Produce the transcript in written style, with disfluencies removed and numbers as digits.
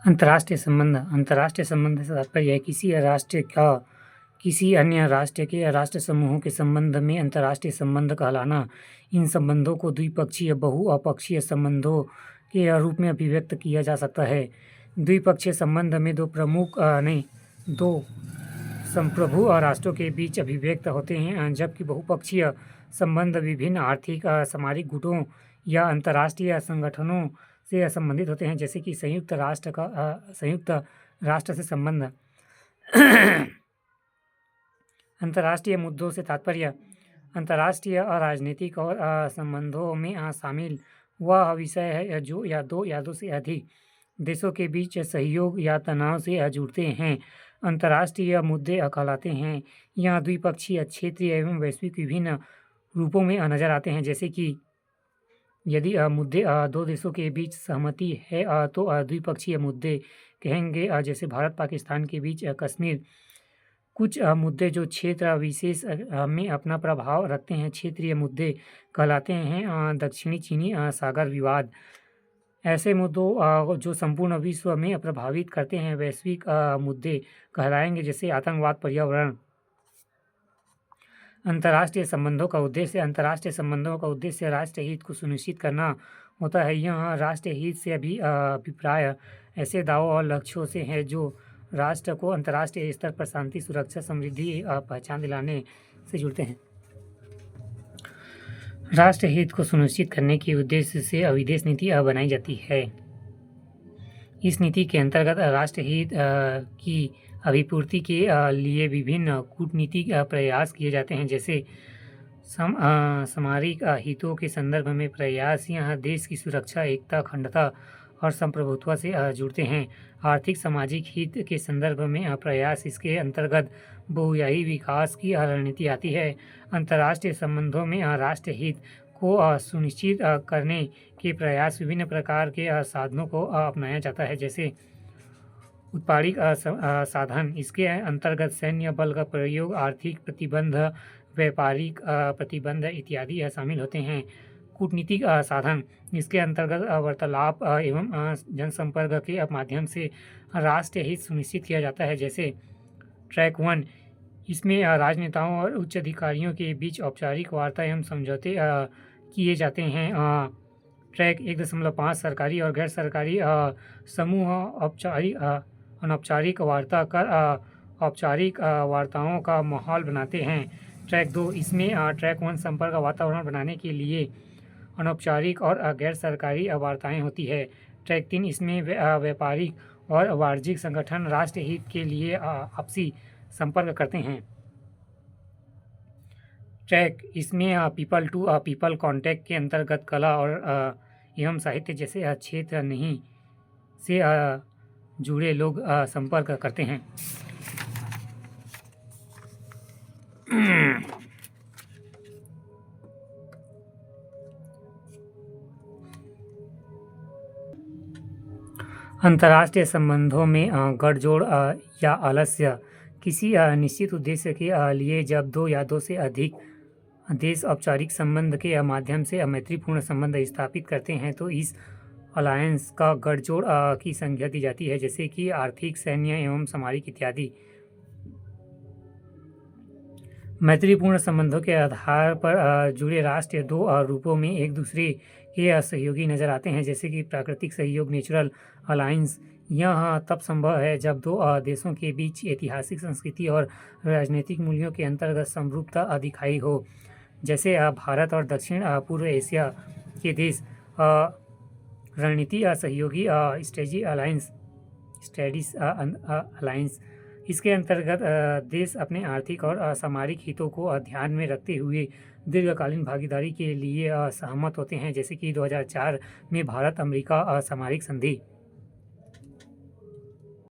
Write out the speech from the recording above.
अंतर्राष्ट्रीय संबंध से तात्पर्य है किसी राष्ट्र का किसी अन्य राष्ट्र के राष्ट्र समूहों के संबंध में अंतर्राष्ट्रीय संबंध कहलाना। इन संबंधों को द्विपक्षीय, बहुपक्षीय संबंधों के रूप में अभिव्यक्त किया जा सकता है। द्विपक्षीय संबंध में दो संप्रभु और राष्ट्रों के बीच अभिव्यक्त होते हैं, जबकि बहुपक्षीय संबंध विभिन्न आर्थिक, सामरिक गुटों या अंतर्राष्ट्रीय संगठनों से संबंधित होते हैं, जैसे कि संयुक्त राष्ट्र से संबंध। अंतर्राष्ट्रीय मुद्दों से तात्पर्य अंतर्राष्ट्रीय राजनीतिक और संबंधों में शामिल वह विषय है जो दो या दो से अधिक देशों के बीच सहयोग या तनाव से जुड़ते हैं। अंतर्राष्ट्रीय मुद्दे कहलाते हैं। यह द्विपक्षीय, क्षेत्रीय एवं वैश्विक विभिन्न रूपों में नजर आते हैं, जैसे कि यदि मुद्दे दो देशों के बीच सहमति है तो द्विपक्षीय मुद्दे कहेंगे, जैसे भारत पाकिस्तान के बीच कश्मीर। कुछ मुद्दे जो क्षेत्र विशेष में अपना प्रभाव रखते हैं क्षेत्रीय मुद्दे कहलाते हैं। दक्षिणी चीनी सागर विवाद ऐसे मुद्दों जो संपूर्ण विश्व में प्रभावित करते हैं वैश्विक मुद्दे कहलाएंगे, जैसे आतंकवाद, पर्यावरण। अंतर्राष्ट्रीय संबंधों का उद्देश्य राष्ट्र हित को सुनिश्चित करना होता है। यह राष्ट्र हित से अभिप्राय ऐसे दावों और लक्ष्यों से है जो राष्ट्र को अंतर्राष्ट्रीय स्तर पर शांति, सुरक्षा, समृद्धि, पहचान दिलाने से जुड़ते हैं। राष्ट्र हित को सुनिश्चित करने के उद्देश्य से विदेश नीति बनाई जाती है। इस नीति के अंतर्गत राष्ट्र हित की अभिपूर्ति के लिए विभिन्न कूटनीतिक प्रयास किए जाते हैं, जैसे सामरिक हितों के संदर्भ में प्रयास यह देश की सुरक्षा, एकता, अखंडता और संप्रभुत्व से जुड़ते हैं। आर्थिक सामाजिक हित के संदर्भ में प्रयास इसके अंतर्गत बहुआयामी विकास की रणनीति आती है। अंतर्राष्ट्रीय संबंधों में राष्ट्र हित को सुनिश्चित करने के प्रयास विभिन्न प्रकार के साधनों को अपनाया जाता है, जैसे उत्पादिक साधन। इसके अंतर्गत सैन्य बल का प्रयोग, आर्थिक प्रतिबंध, व्यापारिक प्रतिबंध इत्यादि शामिल होते हैं। कूटनीतिक साधन इसके अंतर्गत वार्तालाप एवं जनसंपर्क के माध्यम से राष्ट्रीय हित सुनिश्चित किया जाता है, जैसे ट्रैक 1। इसमें राजनेताओं और उच्च अधिकारियों के बीच औपचारिक वार्ता एवं समझौते किए जाते हैं। ट्रैक 1.5 सरकारी और गैर सरकारी समूह अनौपचारिक वार्ता कर औपचारिक वार्ताओं का माहौल बनाते हैं। ट्रैक 2 इसमें ट्रैक 1 संपर्क वातावरण बनाने के लिए अनौपचारिक और गैर सरकारी वार्ताएं होती है। ट्रैक 3 इसमें व्यापारिक और वाणिज्यिक संगठन राष्ट्र हित के लिए आपसी संपर्क करते हैं। ट्रैक इसमें पीपल टू पीपल कॉन्टैक्ट के अंतर्गत कला और एवं साहित्य जैसे क्षेत्र नहीं से जुड़े लोग संपर्क करते हैं। अंतर्राष्ट्रीय संबंधों में गठजोड़ या आलस्य किसी निश्चित उद्देश्य के लिए जब दो या दो से अधिक देश औपचारिक संबंध के माध्यम से मैत्रीपूर्ण संबंध स्थापित करते हैं तो इस अलायंस का गठजोड़ की संज्ञा दी जाती है, जैसे कि आर्थिक, सैन्य एवं सामरिक इत्यादि। मैत्रीपूर्ण संबंधों के आधार पर जुड़े राष्ट्र दो रूपों में एक दूसरे के सहयोगी नजर आते हैं, जैसे कि प्राकृतिक सहयोग, नेचुरल अलायंस। यह तब संभव है जब दो देशों के बीच ऐतिहासिक, संस्कृति और राजनीतिक मूल्यों के अंतर्गत समरूपता दिखाई हो, जैसे भारत और दक्षिण पूर्व एशिया के देश। रणनीति सहयोगी स्ट्रेटेजिक अलायंस इसके अंतर्गत देश अपने आर्थिक और सामरिक हितों को ध्यान में रखते हुए दीर्घकालीन भागीदारी के लिए सहमत होते हैं, जैसे कि 2004 में भारत अमेरिका सामरिक संधि।